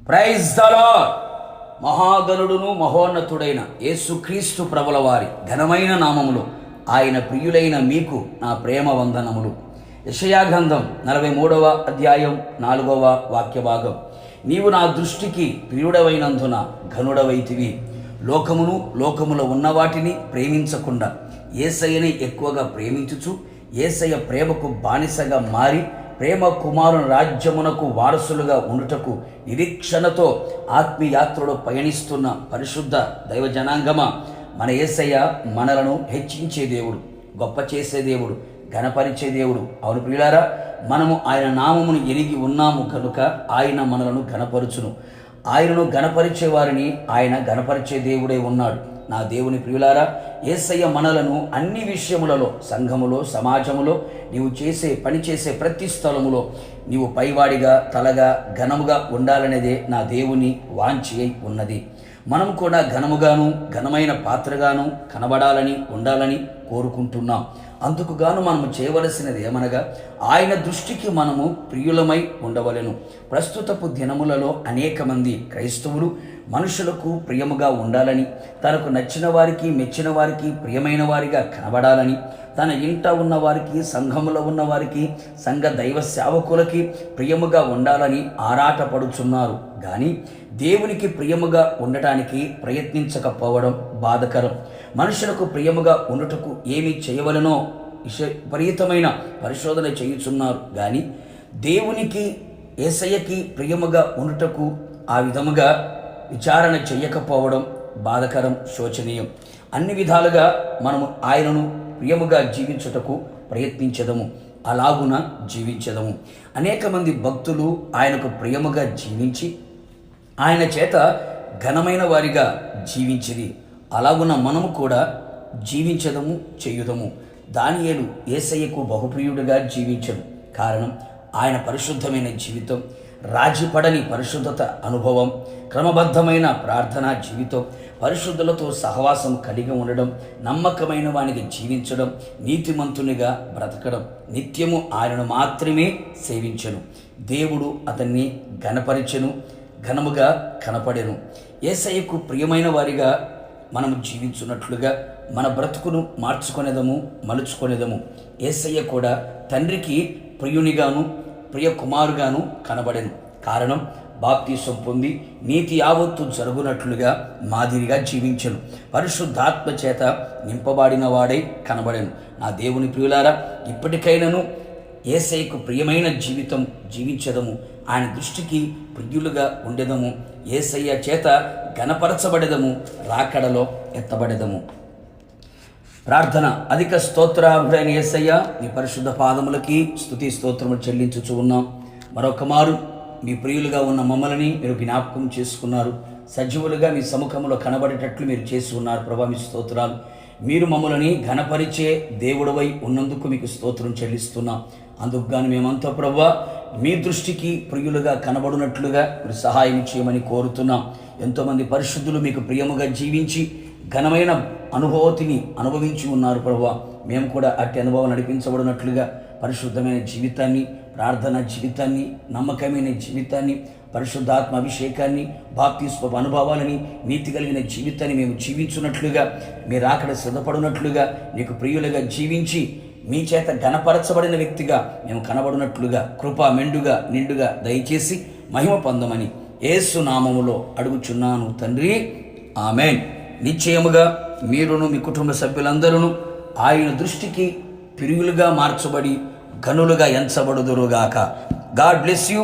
Praise the lord. మహాగణుడును మహోన్నతుడైన యేసుక్రీస్తు ప్రభుల వారి ఘనమైన నామములో ఆయన ప్రియులైన మీకు నా ప్రేమ వందనములు. యెషయా గ్రంథం 43వ అధ్యాయం 4వ వాక్య భాగం. నీవు నా దృష్టికి ప్రియుడవైనందున ఘనుడవైతివి. లోకమును లోకములో ఉన్న వాటిని ప్రేమించకుండా యేసయ్యని ఎక్కువగా ప్రేమించుచు యేసయ్య ప్రేమకు బానిసగా మారి ప్రేమ కుమారుని రాజ్యమునకు వారసులుగా ఉండుటకు నిరీక్షణతో ఆత్మీయాత్రలో పయనిస్తున్న పరిశుద్ధ దైవ జనాంగమా, మన యేసయ్య మనలను హెచ్చించే దేవుడు, గొప్ప చేసే దేవుడు, ఘనపరిచే దేవుడు. అవును ప్రియులారా, మనము ఆయన నామమును ఎరిగి ఉన్నాము కనుక ఆయన మనలను ఘనపరుచును. ఆయనను ఘనపరిచే వారిని ఆయన ఘనపరిచే దేవుడే ఉన్నాడు. నా దేవుని ప్రియులారా, యేసయ్య మనలను అన్ని విషయములలో, సంఘములో, సమాజములో, నీవు పని చేసే ప్రతి స్థలములో నీవు పైవాడిగా, తలగా, ఘనముగా ఉండాలనేదే నా దేవుని వాంఛ అయి ఉన్నది. మనం కూడా ఘనముగాను, ఘనమైన పాత్రగాను కనబడాలని, ఉండాలని కోరుకుంటున్నాం. అందుకు గాను మనము చేయవలసినది ఏమనగా, ఆయన దృష్టికి మనము ప్రియులమై ఉండవలెను. ప్రస్తుతపు దినములలో అనేక మంది క్రైస్తవులు మనుషులకు ప్రియముగా ఉండాలని, తనకు నచ్చిన వారికి, మెచ్చిన వారికి, ప్రియమైన వారిగా కనబడాలని, తన ఇంట ఉన్న వారికి, సంఘములో ఉన్న వారికి, సంఘ దైవ సేవకులకి ప్రియముగా ఉండాలని ఆరాటపడుచున్నారు. కానీ దేవునికి ప్రియముగా ఉండటానికి ప్రయత్నించకపోవడం బాధకరం. మనుషులకు ప్రియముగా ఉండుటకు ఏమి చేయవలనో విపరీతమైన పరిశోధన చేయుచున్నారు. కానీ దేవునికి, యేసయ్యకి ప్రియముగా ఉండుటకు ఆ విధముగా విచారణ చెయ్యకపోవడం బాధకరం, శోచనీయం. అన్ని విధాలుగా మనము ఆయనను ప్రియముగా జీవించుటకు ప్రయత్నించదము, అలాగున జీవించదము. అనేక మంది భక్తులు ఆయనకు ప్రియముగా జీవించి ఆయన చేత ఘనమైన వారిగా జీవించిది. అలాగున మనము కూడా జీవించదము, చేయుదము. దానియేలు యేసయ్యకు బహుప్రియుడిగా జీవించను. కారణం ఆయన పరిశుద్ధమైన జీవితం, రాజీపడని పరిశుద్ధత అనుభవం, క్రమబద్ధమైన ప్రార్థనా జీవితం, పరిశుద్ధులతో సహవాసం కలిగి ఉండడం, నమ్మకమైన వానికి జీవించడం, నీతిమంతునిగా బ్రతకడం, నిత్యము ఆయనను మాత్రమే సేవించెను. దేవుడు అతన్ని ఘనపరిచెను, ఘనముగా కనపడెను. యేసయ్యకు ప్రియమైన వారిగా మనము జీవించున్నట్లుగా మన బ్రతుకును మార్చుకొనేదము, మలుచుకొనేదము. యేసయ్య కూడా తండ్రికి ప్రియునిగాను, ప్రియ కుమారుగాను కనబడెను. కారణం బాప్తీసం పొంది నీతి యావత్తు జరుగునట్లుగా మాదిరిగా జీవించెను. పరిశుద్ధాత్మ చేత నింపబడిన వాడై కనబడెను. నా దేవుని ప్రియులారా, ఇప్పటికైనాను యేసయ్యకు ప్రియమైన జీవితం జీవించదము, ఆయన దృష్టికి ప్రియులుగా ఉండెదము, యేసయ్య చేత ఘనపరచబడెదము, రాకడలో ఎత్తబడెదము. ప్రార్థన. అధిక స్తోత్రార్హుడైన యేసయ్య, నీ పరిశుద్ధ పాదములకి స్తుతి స్తోత్రములు చెల్లించుచు ఉన్నాం. మరొక మారు మీ ప్రియులుగా ఉన్న మమ్మల్ని మీరు జ్ఞాపకం చేసుకున్నారు. సజీవులుగా మీ సముఖంలో కనబడేటట్లు మీరు చేసి ఉన్నారు. ప్రభా, మీ స్తోత్రాలు. మీరు మమ్మల్ని ఘనపరిచే దేవుడవై ఉన్నందుకు మీకు స్తోత్రం చెల్లిస్తున్నాం. అందుకు గాను మేమంతా ప్రభువా మీ దృష్టికి ప్రియులుగా కనబడినట్లుగా మీరు సహాయం చేయమని కోరుతున్నాం. ఎంతోమంది పరిశుద్ధులు మీకు ప్రియముగా జీవించి ఘనమైన అనుభూతిని అనుభవించి ఉన్నారు ప్రభువా. మేము కూడా అట్టి అనుభవం నడిపించబడినట్లుగా పరిశుద్ధమైన జీవితాన్ని, ప్రార్థనా జీవితాన్ని, నమ్మకమైన జీవితాన్ని, పరిశుద్ధాత్మ అభిషేకాన్ని, బాప్తిస్మ అనుభవాలని, నీతి కలిగిన జీవితాన్ని మేము జీవించున్నట్లుగా, మీరు అక్కడ సిద్ధపడినట్లుగా, నీకు ప్రియులుగా జీవించి మీ చేత ఘనపరచబడిన వ్యక్తిగా మేము కనబడినట్లుగా కృప మెండుగా నిండుగా దయచేసి మహిమ పొందమని యేసు నామములో అడుగుచున్నాను తండ్రి, ఆమెన్. నిశ్చయముగా మీరును మీ కుటుంబ సభ్యులందరూ ఆయన దృష్టికి ప్రియులుగా మార్చబడి ఘనులుగా ఎంచబడుదురుగాక. God bless you.